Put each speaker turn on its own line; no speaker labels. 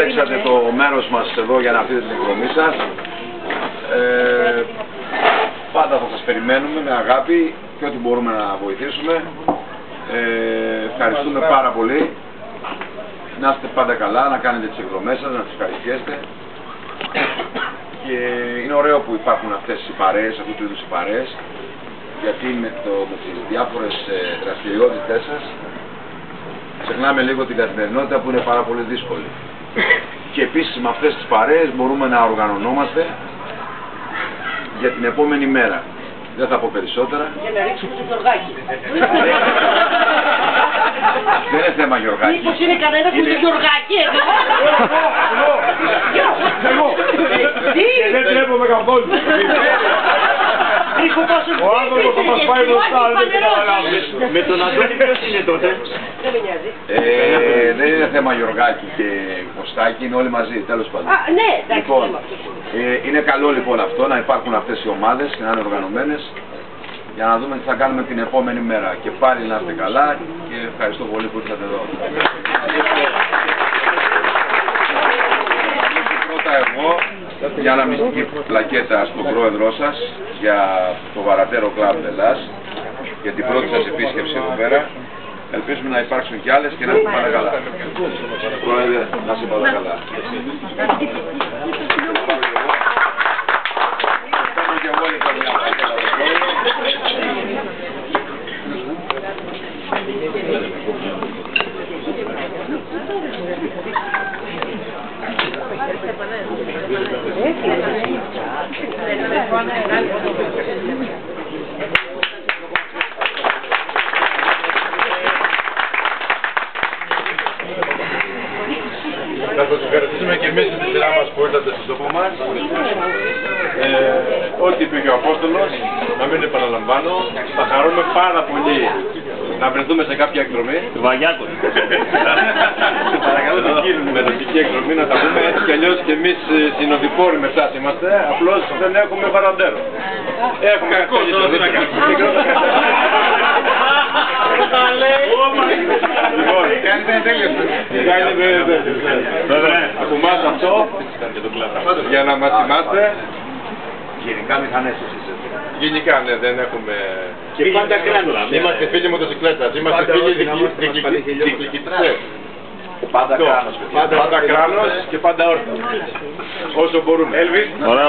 διαλέξατε το μέρος μας εδώ για να αφήσετε την εκδρομή σας. Πάντα θα σας περιμένουμε με αγάπη και ό,τι μπορούμε να βοηθήσουμε. Ευχαριστούμε πάρα πολύ. Να είστε πάντα καλά, να κάνετε τις εκδρομές σας, να τις ευχαριστιέστε. Και είναι ωραίο που υπάρχουν αυτές οι παρέες, αυτού του είδους οι παρέες, γιατί με τις διάφορες δραστηριότητες σας ξεχνάμε λίγο την καθημερινότητα που είναι πάρα πολύ δύσκολη. Και επίσης με αυτές τις παρέες μπορούμε να οργανωνόμαστε για την επόμενη μέρα. Δεν θα πω περισσότερα.
Για να ρίξουμε το Γιωργάκι.
Δεν είναι θέμα Γιωργάκι.
Μήπως είναι κανένα που είναι Γιωργάκι εδώ.
Εγώ. Δεν τρέπομαι καθόλου. Ο άνθρωπος θα μας πάει μπροστά, δεν καταλάβει.
Με τον Αντώνη ποιος είναι τότε?
Δεν με νοιάζει.
Δεν είναι θέμα Γιωργάκι και Κωστάκη, είναι όλοι μαζί, τέλος πάντων.
Ναι, εντάξει.
Λοιπόν, είναι καλό λοιπόν αυτό, να υπάρχουν αυτές οι ομάδες και να είναι οργανωμένες, για να δούμε τι θα κάνουμε την επόμενη μέρα. Και πάλι να είστε καλά και ευχαριστώ πολύ που ήρθατε εδώ. Πρώτα εγώ, για ένα μυστική πλακέτα στον πρόεδρό σας για το Βαρατέρο Κλαμπ Ελλάς, για την πρώτη σας επίσκεψη εδώ πέρα. Ελπίζουμε να υπάρξουν κι άλλες και να είστε πάντα καλά. Πρόεδρε, να είστε πάντα καλά.
Να σας ευχαριστήσουμε και εμείς τη σειρά μας που ήρθατε στον τόπο μας. Ό,τι είπε και ο Απόστολος, να μην επαναλαμβάνω, θα χαρούμε πάρα πολύ να βρεθούμε σε κάποια εκδρομή.
Του Βαγιάκου.
Παρακαλώ την κύριε με δοτική εκδρομή να τα πούμε, έτσι κι αλλιώς και εμείς συνοδοιπόροι με εσάς είμαστε, απλώς δεν έχουμε βαραντέρο. Έχουμε κακός, όλα να κάνουμε. Λοιπόν, κάνετε τέλειος. Από εμάς αυτό, για να μας θυμάστε.
Γενικά μηχανές εσείς.
Γενικά, ναι, δεν έχουμε...
Και πάντα κράνος.
Είμαστε φίλοι μοτοσυκλέτας, είμαστε φίλοι δικλικητές.
Πάντα κράνος.
Πάντα κράνος και πάντα όρθιο. Όσο μπορούμε. Έλβης.
Ωραία.